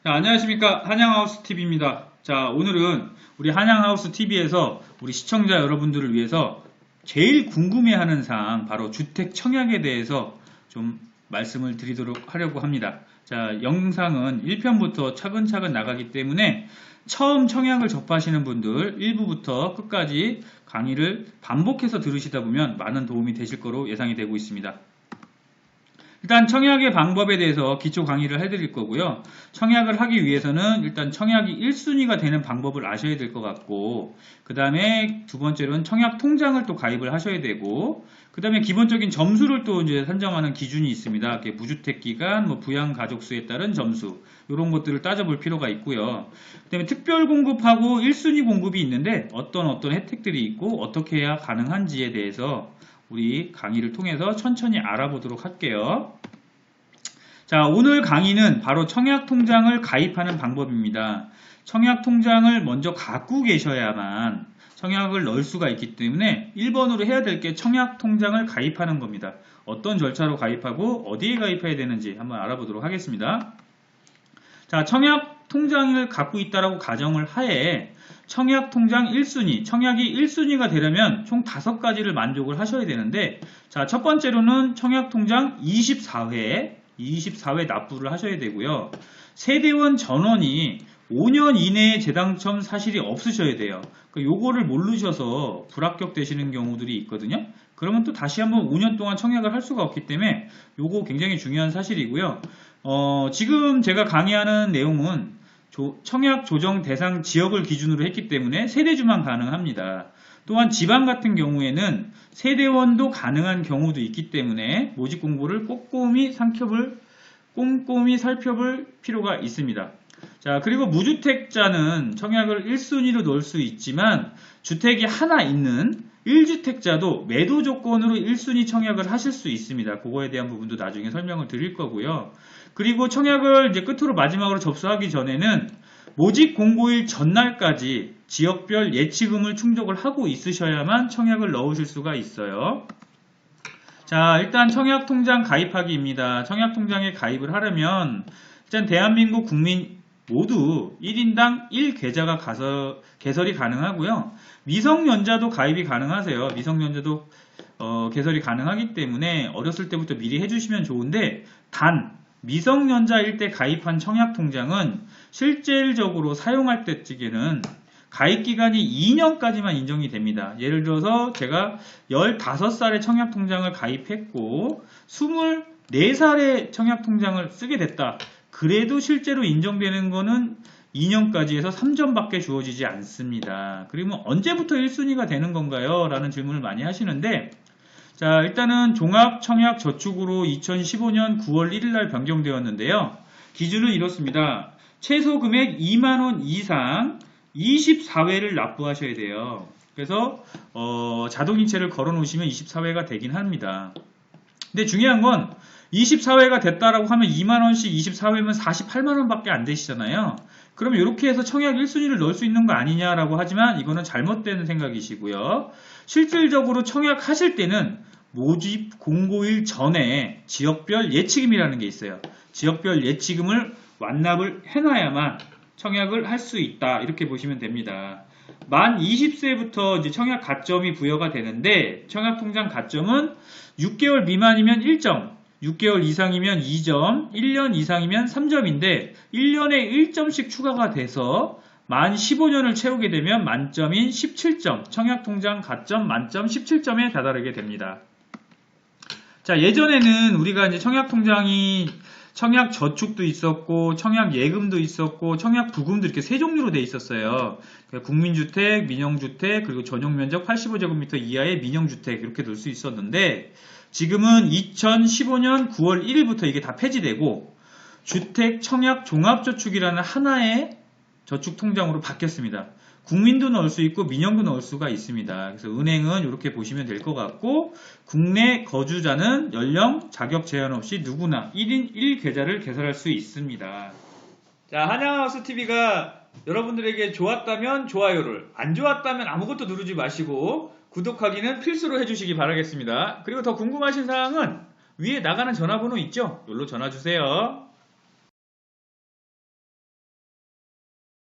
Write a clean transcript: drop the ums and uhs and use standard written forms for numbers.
자, 안녕하십니까. 한양하우스TV입니다. 자, 오늘은 우리 한양하우스TV에서 우리 시청자 여러분들을 위해서 제일 궁금해하는 사항, 바로 주택 청약에 대해서 좀 말씀을 드리도록 하려고 합니다. 자, 영상은 1편부터 차근차근 나가기 때문에 처음 청약을 접하시는 분들 1부부터 끝까지 강의를 반복해서 들으시다 보면 많은 도움이 되실 거로 예상이 되고 있습니다. 일단 청약의 방법에 대해서 기초 강의를 해드릴 거고요. 청약을 하기 위해서는 일단 청약이 1순위가 되는 방법을 아셔야 될 것 같고, 그 다음에 두 번째로는 청약 통장을 또 가입을 하셔야 되고, 그 다음에 기본적인 점수를 또 이제 산정하는 기준이 있습니다. 무주택 기간, 부양 가족 수에 따른 점수, 이런 것들을 따져볼 필요가 있고요. 그 다음에 특별 공급하고 1순위 공급이 있는데 어떤 혜택들이 있고 어떻게 해야 가능한지에 대해서 우리 강의를 통해서 천천히 알아보도록 할게요. 자, 오늘 강의는 바로 청약통장을 가입하는 방법입니다. 청약통장을 먼저 갖고 계셔야만 청약을 넣을 수가 있기 때문에 1번으로 해야 될 게 청약통장을 가입하는 겁니다. 어떤 절차로 가입하고 어디에 가입해야 되는지 한번 알아보도록 하겠습니다. 자, 청약통장을 갖고 있다라고 가정을 하에 청약통장 1순위, 청약이 1순위가 되려면 총 5가지를 만족을 하셔야 되는데, 자, 첫 번째로는 청약통장 24회 납부를 하셔야 되고요. 세대원 전원이 5년 이내에 재당첨 사실이 없으셔야 돼요. 요거를 모르셔서 불합격 되시는 경우들이 있거든요. 그러면 또 다시 한번 5년 동안 청약을 할 수가 없기 때문에 요거 굉장히 중요한 사실이고요. 지금 제가 강의하는 내용은 청약 조정 대상 지역을 기준으로 했기 때문에 세대주만 가능합니다. 또한 지방 같은 경우에는 세대원도 가능한 경우도 있기 때문에 모집 공고를 꼼꼼히 살펴볼 필요가 있습니다. 자, 그리고 무주택자는 청약을 1순위로 넣을 수 있지만 주택이 하나 있는 1주택자도 매도 조건으로 1순위 청약을 하실 수 있습니다. 그거에 대한 부분도 나중에 설명을 드릴 거고요. 그리고 청약을 이제 끝으로 마지막으로 접수하기 전에는 모집 공고일 전날까지 지역별 예치금을 충족을 하고 있으셔야만 청약을 넣으실 수가 있어요. 자, 일단 청약통장 가입하기입니다. 청약통장에 가입을 하려면 일단 대한민국 국민 모두 1인당 1계좌가 개설이 가능하고요. 미성년자도 가입이 가능하세요. 미성년자도 개설이 가능하기 때문에 어렸을 때부터 미리 해주시면 좋은데, 단 미성년자일 때 가입한 청약통장은 실질적으로 사용할 때쯤에는 가입기간이 2년까지만 인정이 됩니다. 예를 들어서 제가 15살에 청약통장을 가입했고 24살에 청약통장을 쓰게 됐다. 그래도 실제로 인정되는 거는 2년까지 해서 3점밖에 주어지지 않습니다. 그러면 언제부터 1순위가 되는 건가요? 라는 질문을 많이 하시는데, 자, 일단은 종합청약저축으로 2015년 9월 1일날 변경되었는데요. 기준은 이렇습니다. 최소 금액 2만원 이상 24회를 납부하셔야 돼요. 그래서 자동이체를 걸어 놓으시면 24회가 되긴 합니다. 근데 중요한 건 24회가 됐다라고 하면 2만원씩 24회면 48만원 밖에 안 되시잖아요. 그러면 이렇게 해서 청약 1순위를 넣을 수 있는 거 아니냐라고 하지만 이거는 잘못된 생각이시고요. 실질적으로 청약하실 때는 모집 공고일 전에 지역별 예치금이라는 게 있어요. 지역별 예치금을 완납을 해놔야만 청약을 할 수 있다. 이렇게 보시면 됩니다. 만 20세부터 이제 청약 가점이 부여가 되는데, 청약통장 가점은 6개월 미만이면 1점, 6개월 이상이면 2점, 1년 이상이면 3점인데 1년에 1점씩 추가가 돼서 만 15년을 채우게 되면 만점인 17점, 청약통장 가점 만점 17점에 다다르게 됩니다. 자, 예전에는 우리가 이제 청약 저축도 있었고, 청약 예금도 있었고, 청약 부금도 이렇게 세 종류로 돼 있었어요. 국민주택, 민영주택, 그리고 전용면적 85제곱미터 이하의 민영주택 이렇게 넣을 수 있었는데, 지금은 2015년 9월 1일부터 이게 다 폐지되고 주택 청약 종합저축이라는 하나의 저축통장으로 바뀌었습니다. 국민도 넣을 수 있고 민영도 넣을 수가 있습니다. 그래서 은행은 이렇게 보시면 될 것 같고, 국내 거주자는 연령, 자격 제한 없이 누구나 1인 1계좌를 개설할 수 있습니다. 자, 한양하우스TV가 여러분들에게 좋았다면 좋아요를, 안 좋았다면 아무것도 누르지 마시고 구독하기는 필수로 해주시기 바라겠습니다. 그리고 더 궁금하신 사항은 위에 나가는 전화번호 있죠? 여기로 전화 주세요.